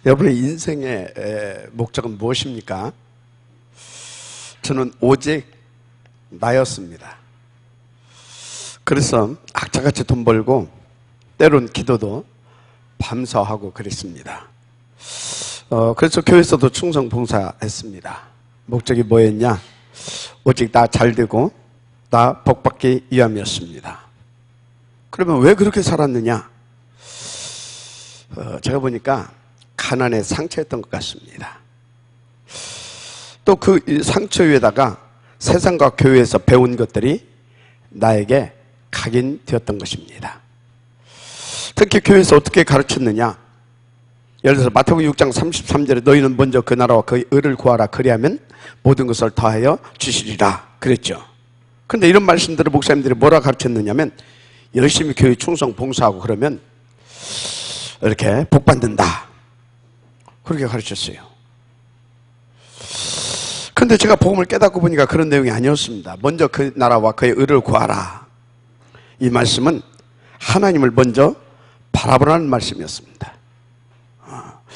여러분의 인생의 목적은 무엇입니까? 저는 오직 나였습니다. 그래서 악착같이 돈 벌고 때론 기도도 밤새하고 그랬습니다. 그래서 교회에서도 충성 봉사했습니다. 목적이 뭐였냐? 오직 나 잘되고 나 복받기 위함이었습니다. 그러면 왜 그렇게 살았느냐? 제가 보니까 가난의 상처였던 것 같습니다. 또 그 상처 위에다가 세상과 교회에서 배운 것들이 나에게 각인되었던 것입니다. 특히 교회에서 어떻게 가르쳤느냐? 예를 들어서 마태복음 6장 33절에 너희는 먼저 그 나라와 그의 의를 구하라 그리하면 모든 것을 더하여 주시리라 그랬죠. 그런데 이런 말씀들을 목사님들이 뭐라 가르쳤느냐면 열심히 교회 충성 봉사하고 그러면 이렇게 복 받는다 그렇게 가르쳤어요. 그런데 제가 복음을 깨닫고 보니까 그런 내용이 아니었습니다. 먼저 그 나라와 그의 의를 구하라. 이 말씀은 하나님을 먼저 바라보라는 말씀이었습니다.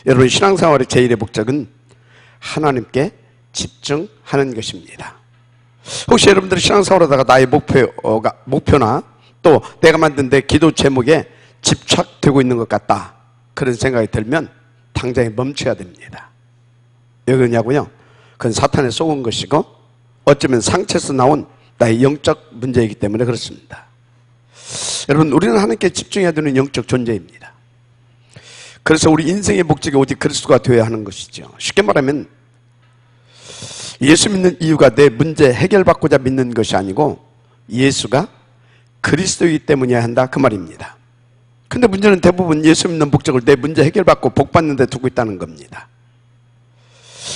여러분 신앙생활의 제1의 목적은 하나님께 집중하는 것입니다. 혹시 여러분들이 신앙생활하다가 나의 목표나 또 내가 만든 내 기도 제목에 집착되고 있는 것 같다 그런 생각이 들면 당장에 멈춰야 됩니다. 왜 그러냐고요? 그건 사탄에 쏘은 것이고 어쩌면 상처에서 나온 나의 영적 문제이기 때문에 그렇습니다. 여러분 우리는 하나님께 집중해야 되는 영적 존재입니다. 그래서 우리 인생의 목적이 오직 그리스도가 되어야 하는 것이죠. 쉽게 말하면 예수 믿는 이유가 내 문제 해결받고자 믿는 것이 아니고 예수가 그리스도이기 때문이어야 한다 그 말입니다. 근데 문제는 대부분 예수 믿는 목적을 내 문제 해결받고 복 받는 데 두고 있다는 겁니다.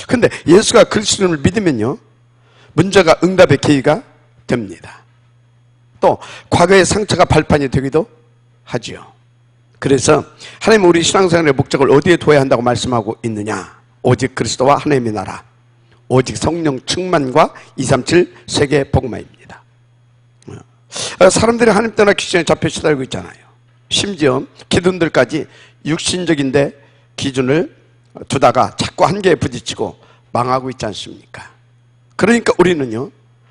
근데 예수가 그리스도를 믿으면요 문제가 응답의 계기가 됩니다. 또 과거의 상처가 발판이 되기도 하지요. 그래서 하나님은 우리 신앙생활의 목적을 어디에 둬야 한다고 말씀하고 있느냐? 오직 그리스도와 하나님의 나라, 오직 성령 충만과 237 세계 복음화입니다. 사람들이 하나님 떠나 기준에 잡혀 시달리고 있잖아요. 심지어 기둥들까지 육신적인데 기준을 두다가 자꾸 한계에 부딪히고 망하고 있지 않습니까? 그러니까 우리는요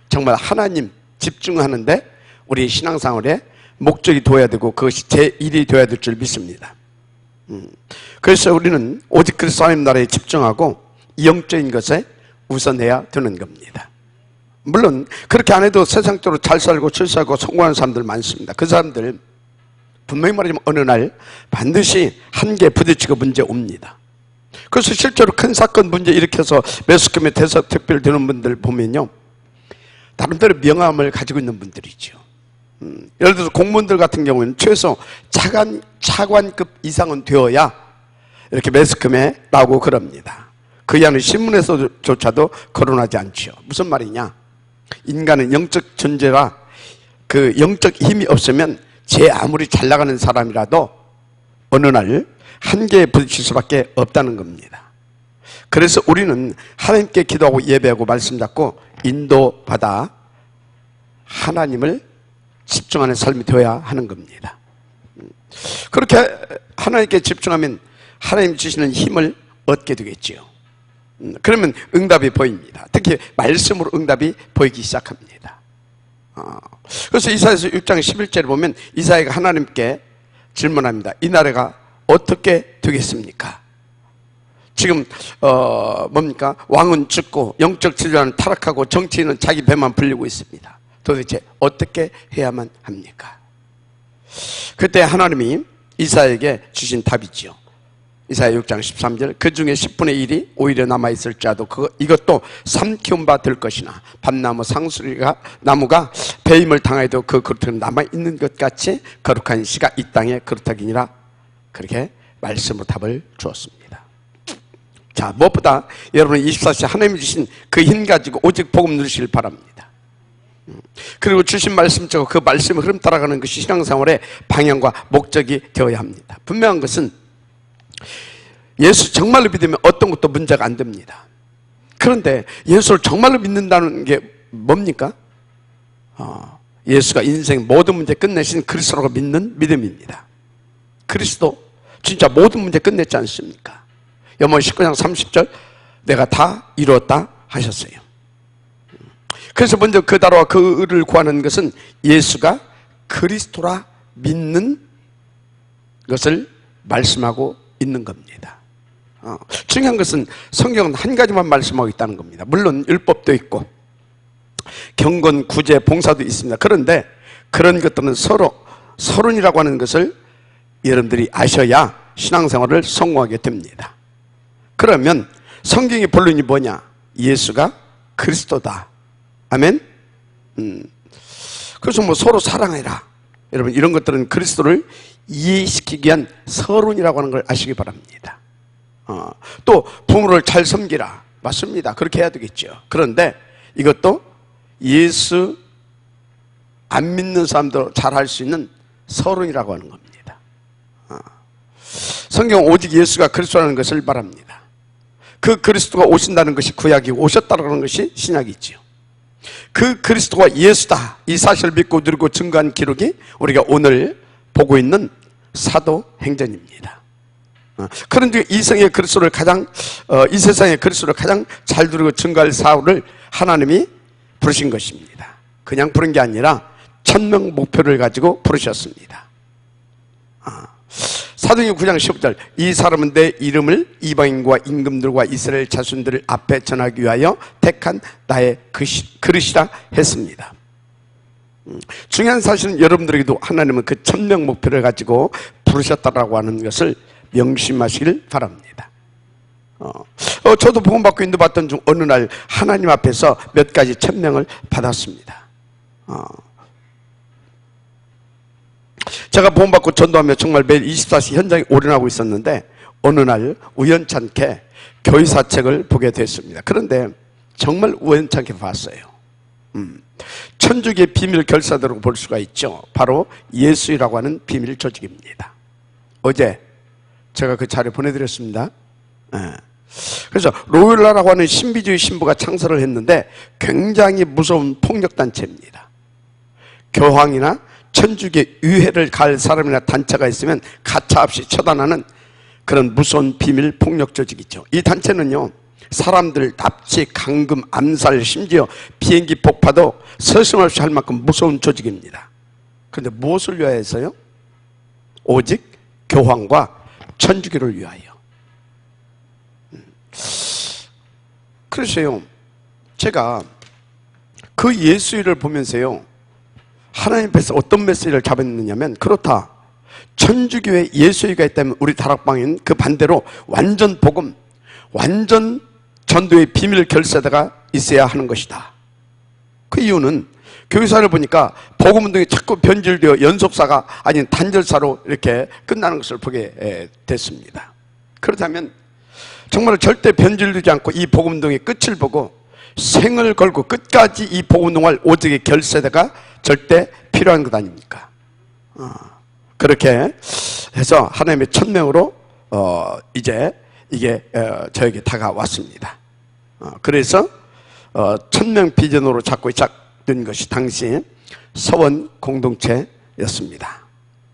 정말 하나님 집중하는데 우리 신앙생활에 목적이 둬야 되고 그것이 제1이 되어야 될 줄 믿습니다. 그래서 우리는 오직 그리스도 하나님 나라에 집중하고 영적인 것에 우선해야 되는 겁니다. 물론 그렇게 안 해도 세상적으로 잘 살고 출세하고 성공하는 사람들 많습니다. 그 사람들 분명히 말하자면 어느 날 반드시 한계에 부딪히고 문제 옵니다. 그래서 실제로 큰 사건 문제 일으켜서 매스컴에 대서특별 되는 분들 보면요 나름대로 명함을 가지고 있는 분들이죠. 예를 들어서 공무원들 같은 경우는 최소 차관급 이상은 되어야 이렇게 매스컴에 나오고 그럽니다. 그 이하는 신문에서조차도 거론하지 않죠. 무슨 말이냐? 인간은 영적 존재라 그 영적 힘이 없으면 제 아무리 잘 나가는 사람이라도 어느 날 한계에 부딪힐 수밖에 없다는 겁니다. 그래서 우리는 하나님께 기도하고 예배하고 말씀 잡고 인도받아 하나님을 집중하는 삶이 되어야 하는 겁니다. 그렇게 하나님께 집중하면 하나님 주시는 힘을 얻게 되겠지요. 그러면 응답이 보입니다. 특히 말씀으로 응답이 보이기 시작합니다. 그래서 이사야서 6장 11절에 보면 이사야가 하나님께 질문합니다. 이 나라가 어떻게 되겠습니까? 지금 뭡니까? 왕은 죽고 영적 지도자는 타락하고 정치인은 자기 배만 불리고 있습니다. 도대체 어떻게 해야만 합니까? 그때 하나님이 이사야에게 주신 답이지요. 이사야 6장 13절 그 중에 10분의 1이 오히려 남아있을지라도 이것도 삼키운 바 될 것이나 밤나무 상수리가 나무가 배임을 당하여도 그 그릇은 남아있는 것 같이 거룩한 씨가 이 땅에 거룩하기니라 그렇게 말씀으로 답을 주었습니다. 자 무엇보다 여러분은 24시 하나님이 주신 그 힘 가지고 오직 복음 누리시길 바랍니다. 그리고 주신 말씀 적고 그 말씀의 흐름 따라가는 것이 신앙생활의 방향과 목적이 되어야 합니다. 분명한 것은 예수 정말로 믿으면 어떤 것도 문제가 안 됩니다. 그런데 예수를 정말로 믿는다는 게 뭡니까? 예수가 인생 모든 문제 끝내신 그리스도라고 믿는 믿음입니다. 그리스도 진짜 모든 문제 끝냈지 않습니까? 요번 19장 30절 내가 다 이루었다 하셨어요. 그래서 먼저 그 나라와 그 의를 구하는 것은 예수가 그리스도라 믿는 것을 말씀하고 있는 겁니다. 중요한 것은 성경은 한 가지만 말씀하고 있다는 겁니다. 물론 율법도 있고 경건, 구제, 봉사도 있습니다. 그런데 그런 것들은 서론이라고 하는 것을 여러분들이 아셔야 신앙생활을 성공하게 됩니다. 그러면 성경의 본론이 뭐냐? 예수가 그리스도다. 아멘? 그래서 뭐 서로 사랑해라. 여러분 이런 것들은 그리스도를 이해시키기 위한 서론이라고 하는 걸 아시기 바랍니다. 또 부모를 잘 섬기라. 맞습니다. 그렇게 해야 되겠죠. 그런데 이것도 예수 안 믿는 사람도 잘 할 수 있는 서론이라고 하는 겁니다. 성경은 오직 예수가 그리스도라는 것을 말합니다. 그 그리스도가 오신다는 것이 구약이고 오셨다는 것이 신약이지요. 그 그리스도가 예수다 이 사실을 믿고 누리고 증거한 기록이 우리가 오늘 보고 있는 사도행전입니다. 그런 중에 이 세상의 그리스도를 가장 잘 누리고 증거할 사울을 하나님이 부르신 것입니다. 그냥 부른 게 아니라 천명 목표를 가지고 부르셨습니다. 사도행전 9장 15절 이 사람은 내 이름을 이방인과 임금들과 이스라엘 자손들 앞에 전하기 위하여 택한 나의 그릇이라 했습니다. 중요한 사실은 여러분들에게도 하나님은 그 천명 목표를 가지고 부르셨다라고 하는 것을 명심하시길 바랍니다. 저도 복음받고 인도받던 중 어느 날 하나님 앞에서 몇 가지 천명을 받았습니다. 제가 복음받고 전도하며 정말 매일 24시 현장에 올인하고 있었는데 어느 날 우연찮게 교회사책을 보게 됐습니다. 그런데 정말 우연찮게 봤어요. 천주교의 비밀 결사대로 볼 수가 있죠. 바로 예수이라고 하는 비밀 조직입니다. 어제 제가 그 자료 보내드렸습니다. 그래서 로율라라고 하는 신비주의 신부가 창설을 했는데 굉장히 무서운 폭력단체입니다. 교황이나 천주교 유해를 갈 사람이나 단체가 있으면 가차없이 처단하는 그런 무서운 비밀 폭력 조직이죠. 이 단체는요 사람들 납치, 감금, 암살, 심지어 비행기 폭파도 서슴없이 할 만큼 무서운 조직입니다. 그런데 무엇을 위하여서요? 오직 교황과 천주교를 위하여. 그래서요 제가 그 예수를 보면서요 하나님 앞에서 어떤 메시지를 잡았느냐면 그렇다. 천주교에 예수가 있다면 우리 다락방인 그 반대로 완전 복음, 완전 전도의 비밀 결사대가 있어야 하는 것이다. 그 이유는 교회사를 보니까 복음운동이 자꾸 변질되어 연속사가 아닌 단절사로 이렇게 끝나는 것을 보게 됐습니다. 그렇다면 정말 절대 변질되지 않고 이 복음운동의 끝을 보고 생을 걸고 끝까지 이 복음운동을 오직의 결사대가 절대 필요한 것 아닙니까? 그렇게 해서 하나님의 천명으로 이제 이게 저에게 다가왔습니다. 그래서 천명 비전으로 잡고 시작된 것이 당시 서원 공동체였습니다.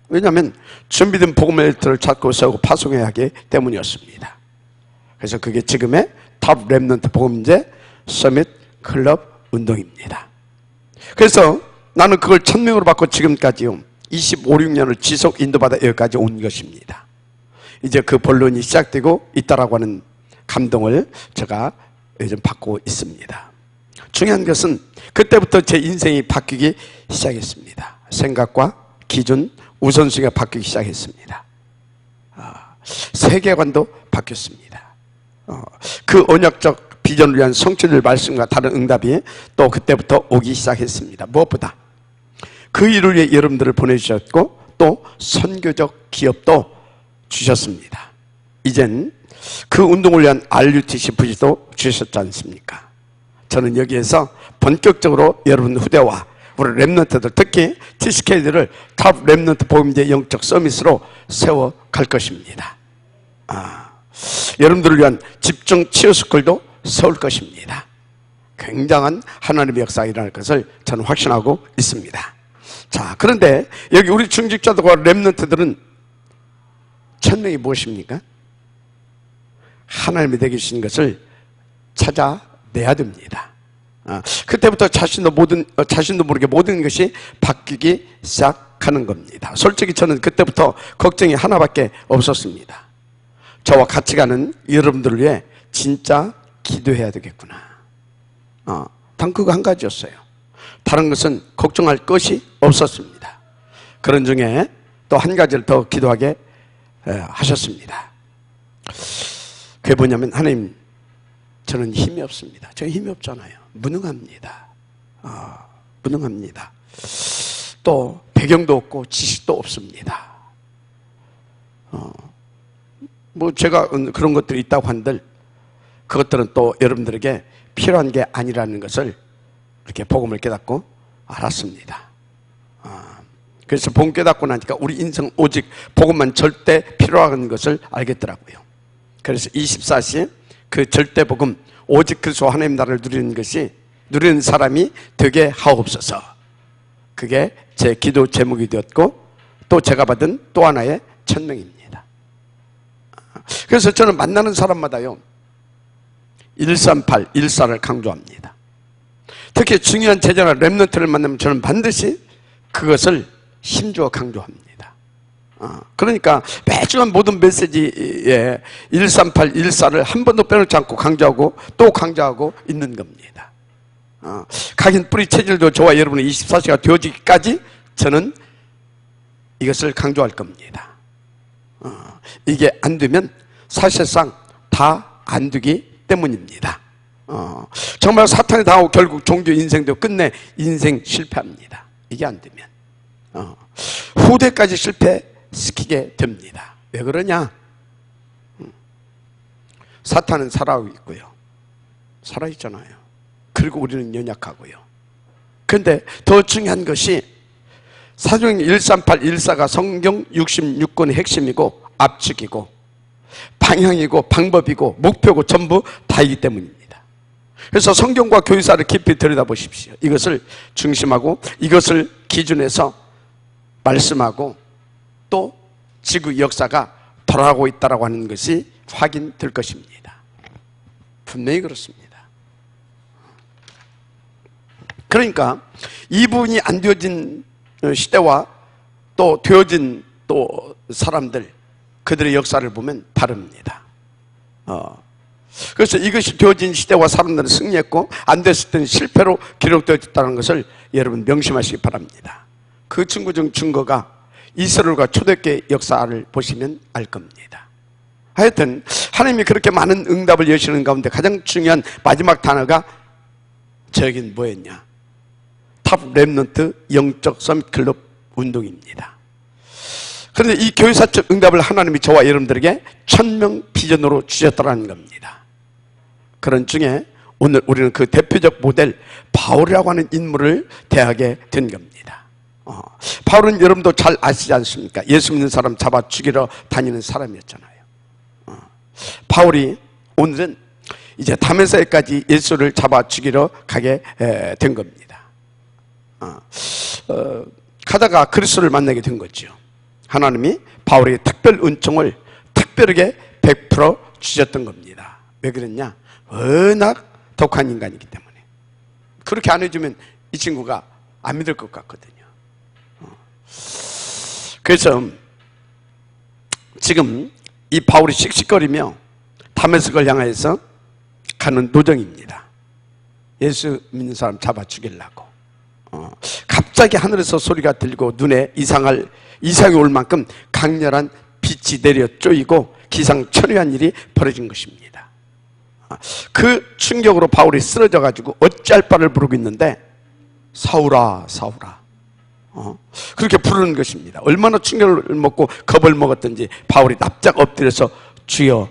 왜냐하면 준비된 복음의 엘트를 찾고 세우고 파송해야 하기 때문이었습니다. 그래서 그게 지금의 탑 렘넌트 복음제 서밋 클럽 운동입니다. 그래서 나는 그걸 천명으로 받고 지금까지요 25, 6년을 지속 인도받아 여기까지 온 것입니다. 이제 그 본론이 시작되고 있다라고 하는 감동을 제가 요즘 받고 있습니다. 중요한 것은 그때부터 제 인생이 바뀌기 시작했습니다. 생각과 기준, 우선순위가 바뀌기 시작했습니다. 세계관도 바뀌었습니다. 그 언약적 비전을 위한 성취될 말씀과 다른 응답이 또 그때부터 오기 시작했습니다. 무엇보다 그 일을 위해 여러분들을 보내주셨고 또 선교적 기업도 주셨습니다. 이젠 그 운동을 위한 RUTC 부지도 주셨지 않습니까? 저는 여기에서 본격적으로 여러분 후대와 우리 렘넌트들 특히 TCK들을 탑 렘넌트 복음제 영적 서밋으로 세워갈 것입니다. 여러분들을 위한 집중 치유스쿨도 세울 것입니다. 굉장한 하나님의 역사가 일어날 것을 저는 확신하고 있습니다. 자, 그런데 여기 우리 중직자들과 렘넌트들은 천명이 무엇입니까? 하나님이 되게 주신 것을 찾아내야 됩니다. 그때부터 자신도 모르게 모든 것이 바뀌기 시작하는 겁니다. 솔직히 저는 그때부터 걱정이 하나밖에 없었습니다. 저와 같이 가는 여러분들을 위해 진짜 기도해야 되겠구나. 단 그거 한 가지였어요. 다른 것은 걱정할 것이 없었습니다. 그런 중에 또 한 가지를 더 기도하게 하셨습니다. 그게 뭐냐면, 하나님, 저는 힘이 없습니다. 저 힘이 없잖아요. 무능합니다. 무능합니다. 또 배경도 없고 지식도 없습니다. 뭐 제가 그런 것들이 있다고 한들 그것들은 또 여러분들에게 필요한 게 아니라는 것을 이렇게 복음을 깨닫고 알았습니다. 그래서 복음 깨닫고 나니까 우리 인생 오직 복음만 절대 필요한 것을 알겠더라고요. 그래서 24시 그 절대 복음, 오직 그리스도 하나님 나라를 누리는 사람이 되게 하옵소서. 그게 제 기도 제목이 되었고 또 제가 받은 또 하나의 천명입니다. 그래서 저는 만나는 사람마다요 138, 14를 강조합니다. 특히 중요한 제자나 렘넌트를 만나면 저는 반드시 그것을 힘주어 강조합니다. 그러니까 매주간 모든 메시지에 138, 14를 한 번도 빼놓지 않고 강조하고 또 강조하고 있는 겁니다. 각인 뿌리 체질도 저와 여러분의 24시가 되어지기까지 저는 이것을 강조할 겁니다. 이게 안 되면 사실상 다 안 되기 때문입니다. 정말 사탄에 당하고 결국 종교 인생도 끝내 인생 실패합니다. 이게 안 되면 후대까지 실패시키게 됩니다. 왜 그러냐? 사탄은 살아가고 있고요, 살아있잖아요. 그리고 우리는 연약하고요. 그런데 더 중요한 것이 사도행전 138, 14가 성경 66권의 핵심이고 압축이고 방향이고 방법이고 목표고 전부 다이기 때문입니다. 그래서 성경과 교회사를 깊이 들여다보십시오. 이것을 중심하고 이것을 기준해서 말씀하고 또 지구 역사가 돌아가고 있다고 하는 것이 확인될 것입니다. 분명히 그렇습니다. 그러니까 이 부분이 안 되어진 시대와 또 되어진 또 사람들, 그들의 역사를 보면 다릅니다. 그래서 이것이 되어진 시대와 사람들은 승리했고 안 됐을 때는 실패로 기록되어졌다는 것을 여러분 명심하시기 바랍니다. 그 증거 중 증거가 이스라엘과 초대교회 역사를 보시면 알 겁니다. 하여튼 하나님이 그렇게 많은 응답을 여시는 가운데 가장 중요한 마지막 단어가 저에겐 뭐였냐? 탑 렘넌트 영적 서밋 클럽 운동입니다. 그런데 이 교회사적 응답을 하나님이 저와 여러분들에게 1000명 비전으로 주셨다는 겁니다. 그런 중에 오늘 우리는 그 대표적 모델 바울이라고 하는 인물을 대하게 된 겁니다. 바울은 여러분도 잘 아시지 않습니까? 예수 믿는 사람 잡아 죽이러 다니는 사람이었잖아요. 바울이 오늘은 이제 다메섹까지 예수를 잡아 죽이러 가게 된 겁니다. 가다가 그리스도를 만나게 된 거죠. 하나님이 바울에게 특별 은총을 특별하게 베풀어 주셨던 겁니다. 왜 그랬냐? 워낙 독한 인간이기 때문에. 그렇게 안 해주면 이 친구가 안 믿을 것 같거든요. 그래서 지금 이 바울이 씩씩거리며 다메섹을 향해서 가는 도정입니다. 예수 믿는 사람 잡아 죽이려고. 갑자기 하늘에서 소리가 들리고 눈에 이상이 올 만큼 강렬한 빛이 내려 쪼이고 기상천외한 일이 벌어진 것입니다. 그 충격으로 바울이 쓰러져 가지고 어찌할 바를 모르고 있는데 사울아 사울아 그렇게 부르는 것입니다. 얼마나 충격을 먹고 겁을 먹었던지 바울이 납작 엎드려서 주여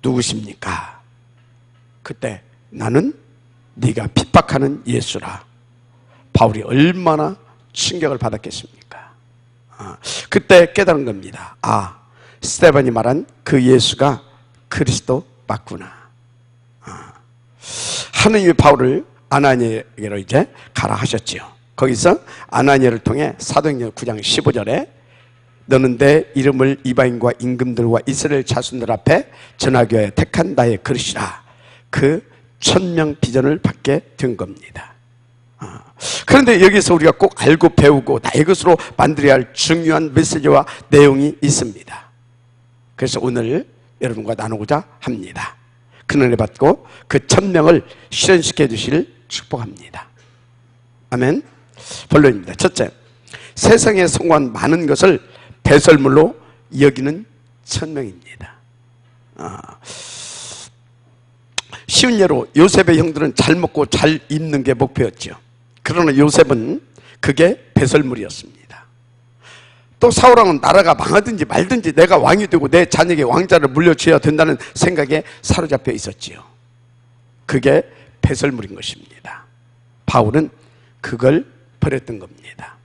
누구십니까? 그때 나는 네가 핍박하는 예수라. 바울이 얼마나 충격을 받았겠습니까? 그때 깨달은 겁니다. 스데반이 말한 그 예수가 그리스도 맞구나. 하느님이 바울을 아나니아에게로 이제 가라 하셨지요. 거기서 아나니아를 통해 사도행전 9장 15절에 너는 내 이름을 이방인과 임금들과 이스라엘 자손들 앞에 전하기 위하여 택한 나의 그릇이라. 그 1000명 비전을 받게 된 겁니다. 그런데 여기서 우리가 꼭 알고 배우고 나의 것으로 만들어야 할 중요한 메시지와 내용이 있습니다. 그래서 오늘 여러분과 나누고자 합니다. 그 은혜 받고 그 1000명을 실현시켜 주시를 축복합니다. 아멘. 본론입니다. 첫째, 세상에 성공한 많은 것을 배설물로 여기는 1000명입니다. 쉬운 예로 요셉의 형들은 잘 먹고 잘 입는 게 목표였죠. 그러나 요셉은 그게 배설물이었습니다. 또 사울왕은 나라가 망하든지 말든지 내가 왕이 되고 내 자녀에게 왕자를 물려줘야 된다는 생각에 사로잡혀 있었지요. 그게 배설물인 것입니다. 바울은 그걸 버렸던 겁니다.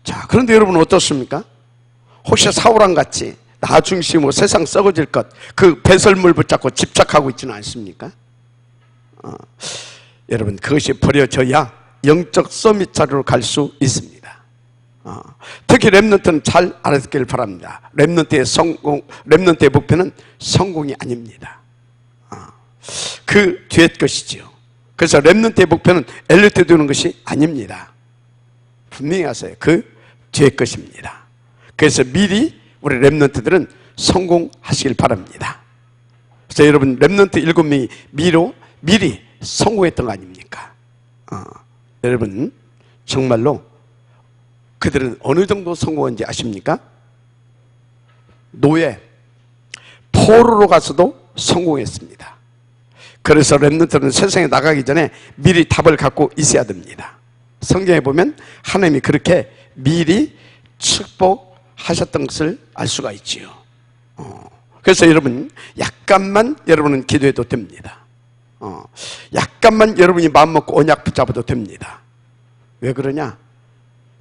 자, 그런데 여러분 어떻습니까? 혹시 사울왕 같이 나 중심으로 세상 썩어질 것, 그 배설물 붙잡고 집착하고 있지는 않습니까? 여러분, 그것이 버려져야 영적 서밋 자리로 갈 수 있습니다. 특히 렘넌트는 잘 알아듣기를 바랍니다. 렘넌트의 목표는 성공이 아닙니다. 그 뒤에 것이지요. 그래서 렘넌트의 목표는 엘리트 되는 것이 아닙니다. 분명히 아세요. 그 뒤에 것입니다. 그래서 미리 우리 렘넌트들은 성공하시길 바랍니다. 그래서 여러분 렘넌트 7명이 미리 성공했던 거 아닙니까? 여러분 정말로 그들은 어느 정도 성공한지 아십니까? 노예, 포로로 가서도 성공했습니다. 그래서 렘넌트는 세상에 나가기 전에 미리 답을 갖고 있어야 됩니다. 성경에 보면 하나님이 그렇게 미리 축복하셨던 것을 알 수가 있지요. 그래서 여러분 약간만 여러분은 기도해도 됩니다. 약간만 여러분이 마음먹고 언약 붙잡아도 됩니다. 왜 그러냐?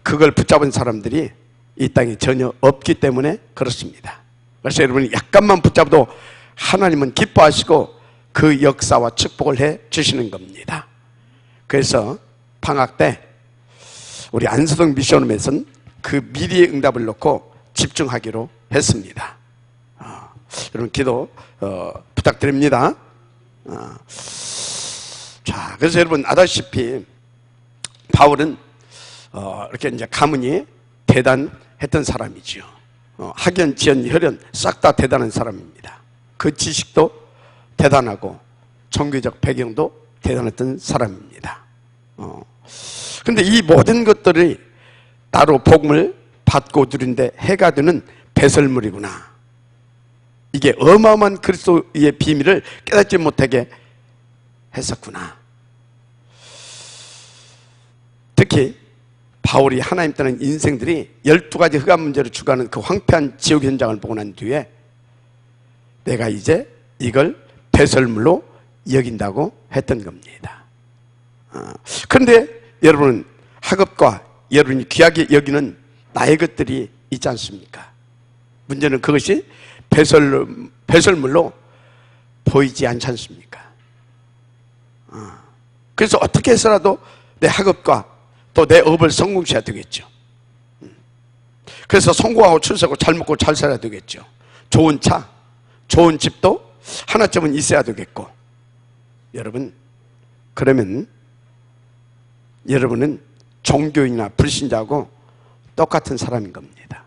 그걸 붙잡은 사람들이 이 땅에 전혀 없기 때문에 그렇습니다. 그래서 여러분이 약간만 붙잡아도 하나님은 기뻐하시고 그 역사와 축복을 해 주시는 겁니다. 그래서 방학 때 우리 안서동 미션홈에서는 그 미리의 응답을 놓고 집중하기로 했습니다. 여러분 기도 부탁드립니다. 자, 그래서 여러분 아다시피 바울은 이렇게 이제 가문이 대단했던 사람이지요. 학연, 지연, 혈연 싹 다 대단한 사람입니다. 그 지식도 대단하고 종교적 배경도 대단했던 사람입니다. 그런데 이 모든 것들이 나로 복음을 받고 누린데 해가 되는 배설물이구나. 이게 어마어마한 그리스도의 비밀을 깨닫지 못하게 했었구나. 특히 바울이 하나님 따르는 인생들이 12가지 흑암 문제로 죽어가는 그 황폐한 지옥 현장을 보고 난 뒤에 내가 이제 이걸 배설물로 여긴다고 했던 겁니다. 그런데 여러분은 학업과 여러분이 귀하게 여기는 나의 것들이 있지 않습니까? 문제는 그것이 배설물로 보이지 않지 않습니까? 그래서 어떻게 해서라도 내 학업과 또 내 업을 성공시켜야 되겠죠. 그래서 성공하고 출세하고 잘 먹고 잘 살아야 되겠죠. 좋은 차, 좋은 집도 하나쯤은 있어야 되겠고. 여러분, 그러면 여러분은 종교인이나 불신자하고 똑같은 사람인 겁니다.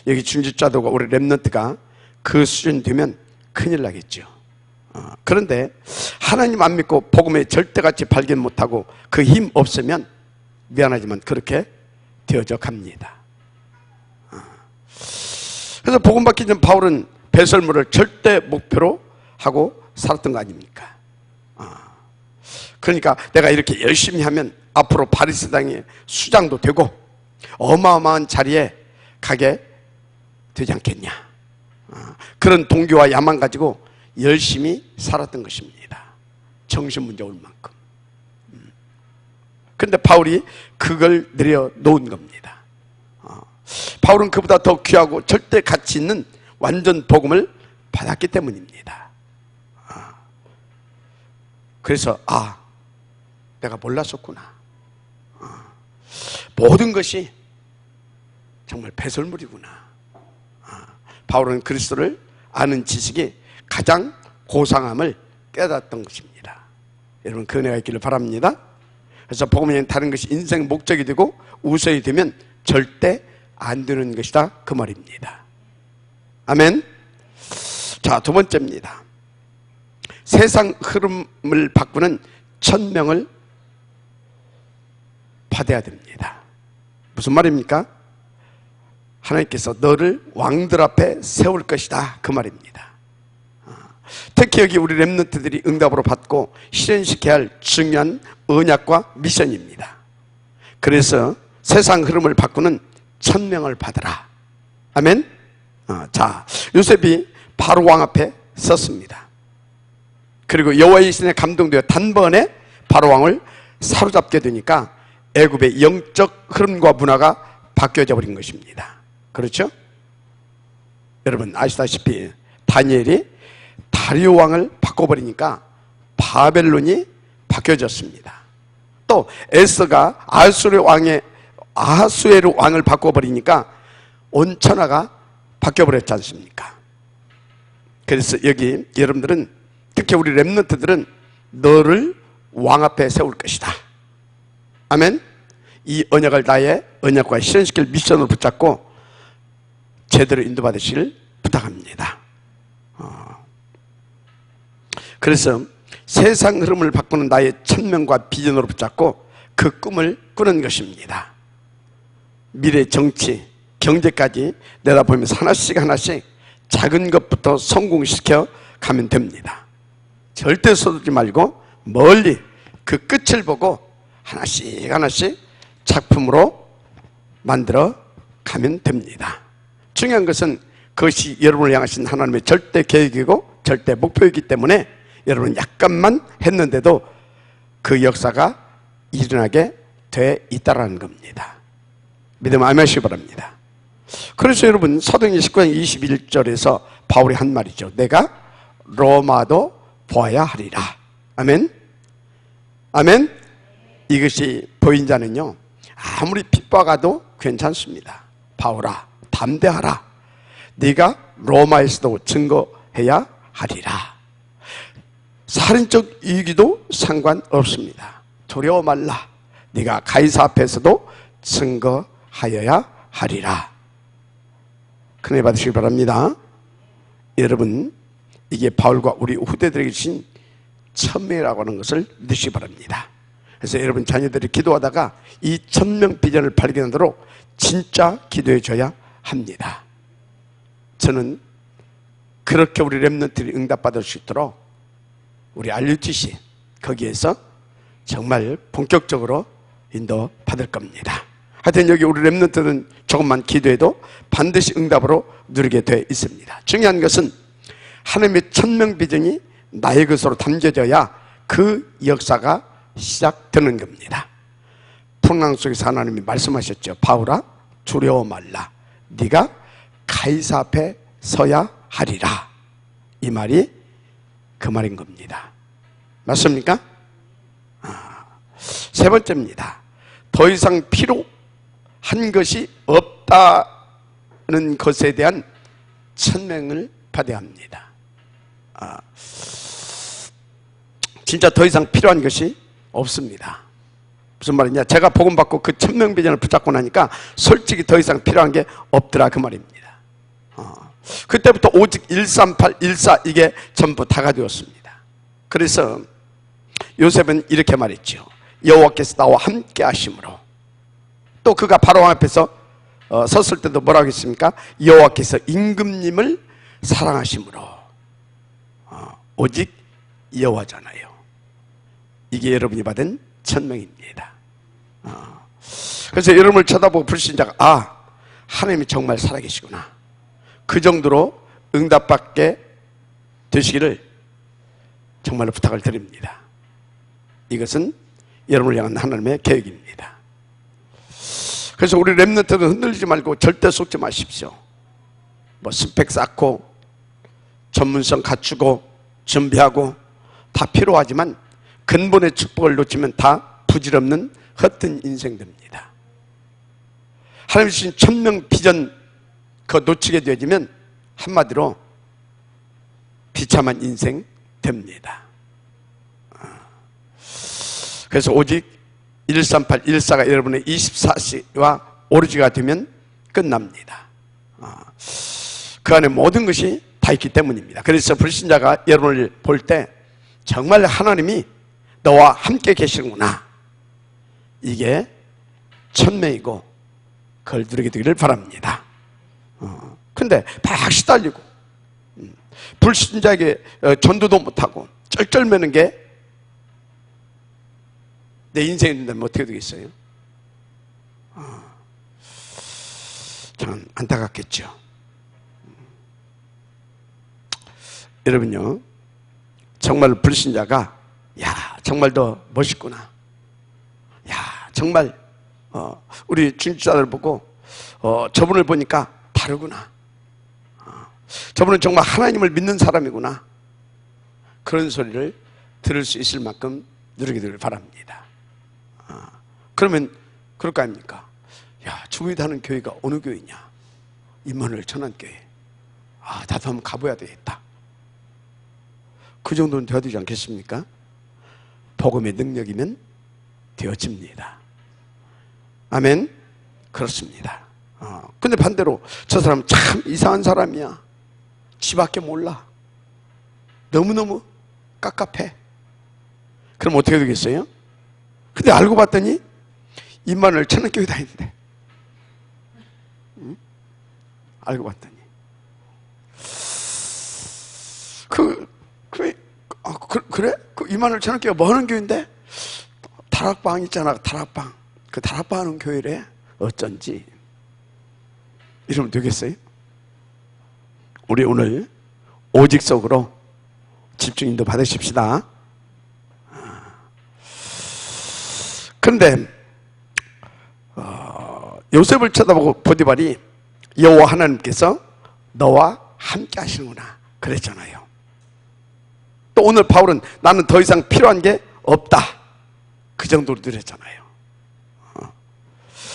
여기 중직자들과 우리 렘넌트가 그 수준 되면 큰일 나겠죠. 그런데 하나님 안 믿고 복음에 절대같이 발견 못하고 그 힘 없으면 미안하지만 그렇게 되어져 갑니다. 그래서 복음 받기 전 바울은 배설물을 절대 목표로 하고 살았던 거 아닙니까? 그러니까 내가 이렇게 열심히 하면 앞으로 바리새당의 수장도 되고 어마어마한 자리에 가게 되지 않겠냐. 그런 동기와 야망 가지고 열심히 살았던 것입니다. 정신문제 올 만큼. 그런데 바울이 그걸 내려놓은 겁니다. 바울은 그보다 더 귀하고 절대 가치 있는 완전 복음을 받았기 때문입니다. 그래서 내가 몰랐었구나. 모든 것이 정말 배설물이구나. 바울은 그리스도를 아는 지식이 가장 고상함을 깨닫던 것입니다. 여러분 그 은혜가 있기를 바랍니다. 그래서 복음이 다른 것이 인생 목적이 되고 우선이 되면 절대 안 되는 것이다 그 말입니다. 아멘. 자, 두 번째입니다. 세상 흐름을 바꾸는 천명을 받아야 됩니다. 무슨 말입니까? 하나님께서 너를 왕들 앞에 세울 것이다 그 말입니다. 특히 여기 우리 렘넌트들이 응답으로 받고 실현시켜야 할 중요한 언약과 미션입니다. 그래서 세상 흐름을 바꾸는 천명을 받으라. 아멘. 자, 요셉이 바로 왕 앞에 섰습니다. 그리고 여호와의 신에 감동되어 단번에 바로 왕을 사로잡게 되니까 애굽의 영적 흐름과 문화가 바뀌어져 버린 것입니다. 그렇죠? 여러분 아시다시피 다니엘이 다리오 왕을 바꿔버리니까 바벨론이 바뀌어졌습니다. 또 에스더가 아하수에르 왕을 바꿔버리니까 온 천하가 바뀌어버렸지 않습니까? 그래서 여기 여러분들은, 특히 우리 렘넌트들은 너를 왕 앞에 세울 것이다. 아멘. 이 언약을 나의 언약과 실현시킬 미션으로 붙잡고 제대로 인도받으시길 부탁합니다. 그래서 세상 흐름을 바꾸는 나의 천명과 비전으로 붙잡고 그 꿈을 꾸는 것입니다. 미래 정치, 경제까지 내다보면서 하나씩 하나씩 작은 것부터 성공시켜 가면 됩니다. 절대 서두르지 말고 멀리 그 끝을 보고 하나씩 하나씩 작품으로 만들어 가면 됩니다. 중요한 것은 그것이 여러분을 향하신 하나님의 절대 계획이고 절대 목표이기 때문에 여러분 약간만 했는데도 그 역사가 일어나게 돼 있다라는 겁니다. 믿으면 아멘하시기 바랍니다. 그래서 여러분 사도행전 19장 21절에서 바울이 한 말이죠. 내가 로마도 보아야 하리라. 아멘. 아멘. 이것이 보인 자는요 아무리 핍박하도 괜찮습니다. 바울아 담대하라. 네가 로마에서도 증거해야 하리라. 살인적 이익이도 상관없습니다. 두려워 말라. 네가 가이사 앞에서도 증거하여야 하리라. 큰애 받으시기 바랍니다. 여러분 이게 바울과 우리 후대들에게 주신 천명이라고 하는 것을 믿으시기 바랍니다. 그래서 여러분 자녀들이 기도하다가 이 천명 비전을 발견하도록 진짜 기도해 줘야 합니다. 저는 그렇게 우리 렘넌트들이 응답받을 수 있도록 우리 RUTC 거기에서 정말 본격적으로 인도받을 겁니다. 하여튼 여기 우리 렘넌트는 조금만 기도해도 반드시 응답으로 누리게 되어 있습니다. 중요한 것은 하나님의 천명 비전이 나의 것으로 담겨져야 그 역사가 시작되는 겁니다. 풍랑 속에서 하나님이 말씀하셨죠. 바울아 두려워 말라. 네가 가이사 앞에 서야 하리라. 이 말이 그 말인 겁니다. 맞습니까? 세 번째입니다. 더 이상 필요한 것이 없다는 것에 대한 천명을 받아야 합니다. 진짜 더 이상 필요한 것이 없습니다. 무슨 말이냐? 제가 복음 받고 그 천명 비전을 붙잡고 나니까 솔직히 더 이상 필요한 게 없더라 그 말입니다. 그때부터 오직 138, 14 이게 전부 다 가져왔습니다. 그래서 요셉은 이렇게 말했죠. 여호와께서 나와 함께 하심으로. 또 그가 바로 앞에서 섰을 때도 뭐라고 했습니까? 여호와께서 임금님을 사랑하심으로. 오직 여호와잖아요. 이게 여러분이 받은 천명입니다. 그래서 여러분을 쳐다보고 불신자가 하나님이 정말 살아계시구나. 그 정도로 응답받게 되시기를 정말로 부탁을 드립니다. 이것은 여러분을 향한 하나님의 계획입니다. 그래서 우리 렘넌트는 흔들리지 말고 절대 속지 마십시오. 뭐 스펙 쌓고 전문성 갖추고 준비하고 다 필요하지만 근본의 축복을 놓치면 다 부질없는 헛된 인생 됩니다. 하나님 주신 천명 비전 그거 놓치게 되어지면 한마디로 비참한 인생 됩니다. 그래서 오직 138, 114가 여러분의 24시와 오로지가 되면 끝납니다. 그 안에 모든 것이 다 있기 때문입니다. 그래서 불신자가 여러분을 볼 때 정말 하나님이 너와 함께 계시는구나, 이게 천명이고 그걸 누리게 되기를 바랍니다. 근데 막 시달리고 불신자에게 전도도 못하고 쩔쩔매는 게 내 인생이 된다면 어떻게 되겠어요? 참 안타깝겠죠. 여러분요, 정말 불신자가 야 정말 더 멋있구나, 야 정말 우리 중직자들 보고 저분을 보니까 다르구나, 저분은 정말 하나님을 믿는 사람이구나, 그런 소리를 들을 수 있을 만큼 누리게 되길 바랍니다. 그러면 그럴 거 아닙니까? 야, 주부이 다는 교회가 어느 교회냐? 임마누엘 천안교회. 나도 한번 가봐야 되겠다. 그 정도는 되어야 되지 않겠습니까? 복음의 능력이면 되어집니다. 아멘? 그렇습니다. 근데 반대로 저 사람 참 이상한 사람이야, 지밖에 몰라, 너무너무 깝깝해. 그럼 어떻게 되겠어요? 근데 알고 봤더니 임마누엘 천안교회 다니는데, 알고 봤더니 그래? 그 임마누엘 천안교회가 뭐 하는 교회인데? 다락방 있잖아, 다락방. 그 다락방 하는 교회래. 어쩐지. 이러면 되겠어요? 우리 오늘 오직 속으로 집중 인도 받으십시다. 그런데 요셉을 쳐다보고 보디발이 여호와 하나님께서 너와 함께 하시는구나 그랬잖아요. 또 오늘 바울은 나는 더 이상 필요한 게 없다, 그 정도로 드렸잖아요.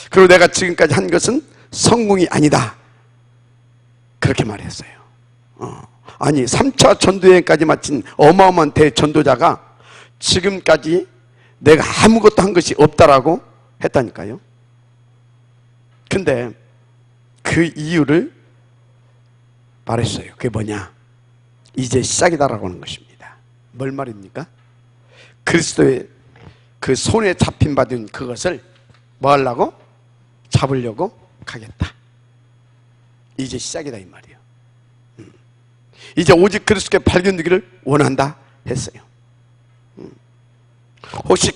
그리고 내가 지금까지 한 것은 성공이 아니다, 그렇게 말했어요. 아니 3차 전도여행까지 마친 어마어마한 대전도자가 지금까지 내가 아무것도 한 것이 없다라고 했다니까요. 근데 그 이유를 말했어요. 그게 뭐냐? 이제 시작이다라고 하는 것입니다. 뭘 말입니까? 그리스도의 그 손에 잡힌 바 된 그것을 뭐 하려고? 잡으려고 가겠다. 이제 시작이다 이 말이에요. 이제 오직 그리스도께 발견되기를 원한다 했어요. 혹시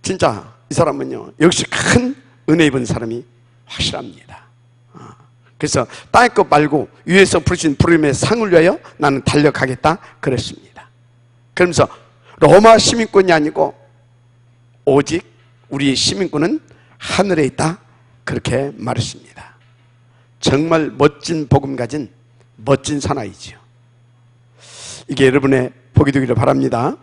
진짜 이 사람은요, 역시 큰 은혜 입은 사람이 확실합니다. 그래서 땅의 것 말고 위에서 부르신 부름의 상을 위하여 나는 달려가겠다 그랬습니다. 그러면서 로마 시민권이 아니고 오직 우리의 시민권은 하늘에 있다, 그렇게 말했습니다. 정말 멋진 복음 가진 멋진 사나이지요. 이게 여러분의 복이 되기를 바랍니다.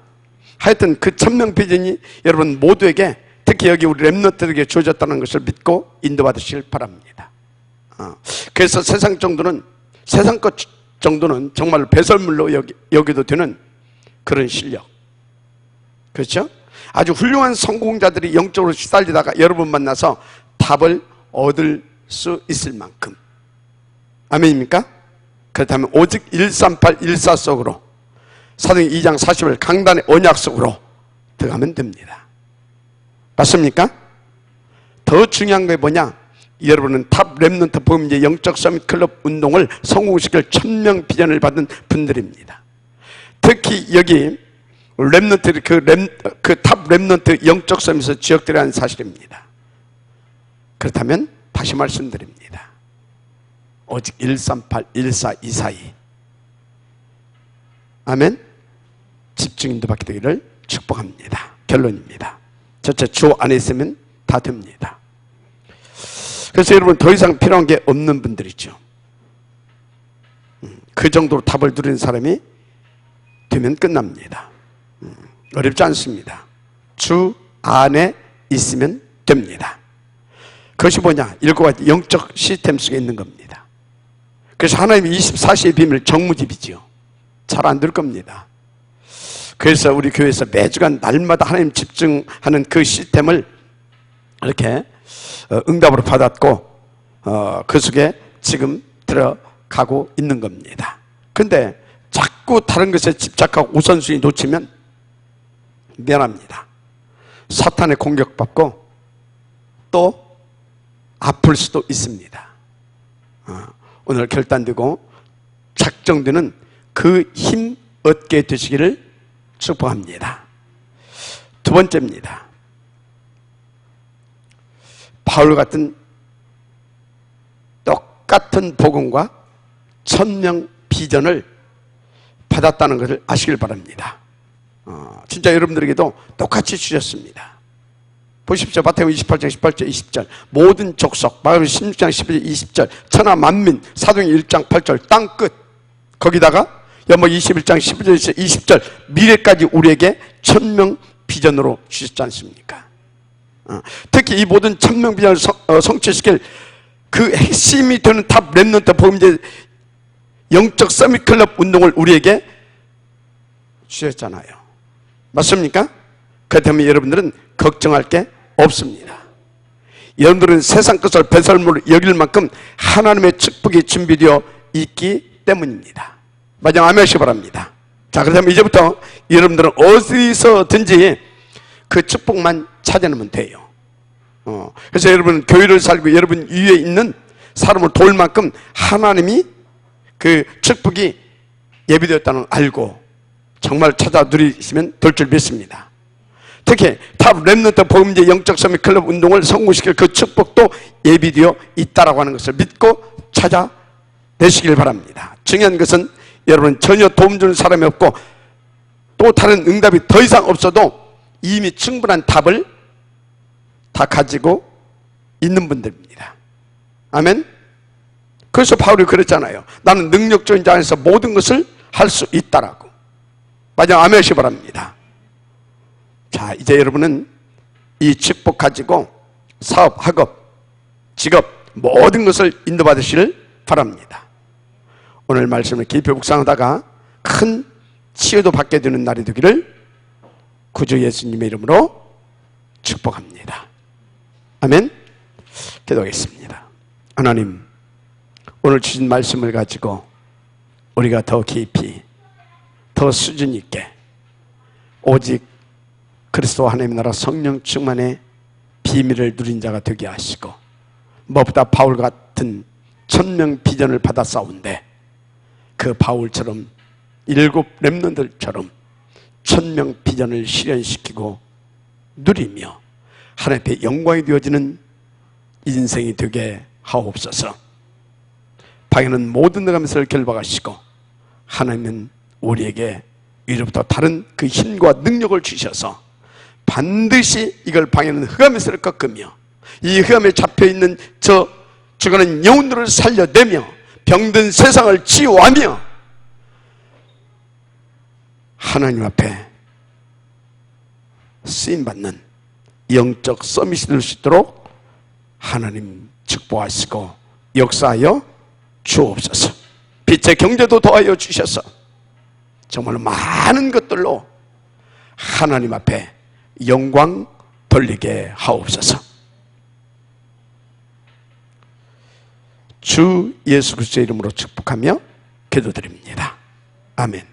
하여튼 그 천명 비전이 여러분 모두에게, 특히 여기 우리 렘넌트들에게 주어졌다는 것을 믿고 인도받으시길 바랍니다. 그래서 세상 것 정도는 정말 배설물로 여기도 되는 그런 실력, 그렇죠? 아주 훌륭한 성공자들이 영적으로 시달리다가 여러분 만나서 답을 얻을 수 있을 만큼. 아멘입니까? 그렇다면 오직 138, 14 속으로, 사도행 2장 40일 강단의 언약 속으로 들어가면 됩니다. 맞습니까? 더 중요한 게 뭐냐? 여러분은 탑 렘넌트 복음제 영적 서밋 클럽 운동을 성공시킬 천명 비전을 받은 분들입니다. 특히 여기 렘넌트, 그 탑 렘넌트 영적 서밋에서 지역들이라는 사실입니다. 그렇다면 다시 말씀드립니다. 오직 138, 14, 242. 아멘. 집중 인도받게 되기를 축복합니다. 결론입니다. 전체 주 안에 있으면 다 됩니다. 그래서 여러분 더 이상 필요한 게 없는 분들이죠. 그 정도로 답을 누리는 사람이 되면 끝납니다. 어렵지 않습니다. 주 안에 있으면 됩니다. 그것이 뭐냐? 7가지 영적 시스템 속에 있는 겁니다. 그래서 하나님의 24시의 비밀 정무집이지요. 잘 안 될 겁니다. 그래서 우리 교회에서 매주간 날마다 하나님 집중하는 그 시스템을 이렇게 응답으로 받았고 그 속에 지금 들어가고 있는 겁니다. 근데 자꾸 다른 것에 집착하고 우선순위 놓치면 미안합니다. 사탄의 공격받고 또 아플 수도 있습니다. 오늘 결단되고 작정되는 그 힘 얻게 되시기를 축복합니다. 두 번째입니다. 바울 같은 똑같은 복음과 천명 비전을 받았다는 것을 아시길 바랍니다. 진짜 여러분들에게도 똑같이 주셨습니다. 보십시오. 마태복음 28장 18절 20절 모든 족속, 마가복음 16장 11절 20절 천하 만민, 사도행전 1장 8절 땅끝, 거기다가 연목 21장 11절 20절 미래까지 우리에게 천명 비전으로 주셨지 않습니까? 특히 이 모든 천명 비전을 성취시킬 그 핵심이 되는 탑 렘넌트 복음제 영적 서밋 클럽 운동을 우리에게 주셨잖아요. 맞습니까? 그렇다면 여러분들은 걱정할 게 없습니다. 여러분들은 세상 것을 배설물로 여길 만큼 하나님의 축복이 준비되어 있기 때문입니다. 마지막 아멘 하시기 바랍니다. 자, 그렇다면 이제부터 여러분들은 어디서든지 그 축복만 찾아내면 돼요. 그래서 여러분 교회를 살고 여러분 위에 있는 사람을 도울 만큼 하나님이 그 축복이 예비되었다는 걸 알고 정말 찾아 누리시면 될 줄 믿습니다. 특히 탑 렘넌트 복음제 영적 서밋 클럽 운동을 성공시킬 그 축복도 예비되어 있다라고 하는 것을 믿고 찾아내시길 바랍니다. 중요한 것은 여러분 전혀 도움 주는 사람이 없고 또 다른 응답이 더 이상 없어도 이미 충분한 답을 다 가지고 있는 분들입니다. 아멘. 그래서 바울이 그랬잖아요. 나는 능력적인 자 안에서 모든 것을 할 수 있다라고. 마지막 아멘 하시기 바랍니다. 자, 이제 여러분은 이 축복 가지고 사업, 학업, 직업 모든 것을 인도받으시길 바랍니다. 오늘 말씀을 깊이 묵상하다가 큰 치유도 받게 되는 날이 되기를 구주 예수님의 이름으로 축복합니다. 아멘. 기도하겠습니다. 하나님, 오늘 주신 말씀을 가지고 우리가 더 깊이 더 수준 있게 오직 그리스도 하나님 나라 성령 충만의 비밀을 누린 자가 되게 하시고 무엇보다 바울 같은 천명 비전을 받아 싸운데 그 바울처럼 7 렘넌트들처럼 천명 비전을 실현시키고 누리며 하나님 앞에 영광이 되어지는 인생이 되게 하옵소서. 방해는 모든 것을 결박하시고 하나님은 우리에게 위로부터 다른 그 힘과 능력을 주셔서 반드시 이걸 방해는 흑암에서 꺾으며 이 흑암에 잡혀있는 저 죽어가는 영혼들을 살려내며 병든 세상을 치유하며 하나님 앞에 쓰임받는 영적 서밋이 될 수 있도록 하나님 축복하시고 역사하여 주옵소서. 빛의 경제도 더하여 주셔서 정말 많은 것들로 하나님 앞에 영광 돌리게 하옵소서. 주 예수 그리스도의 이름으로 축복하며 기도드립니다. 아멘.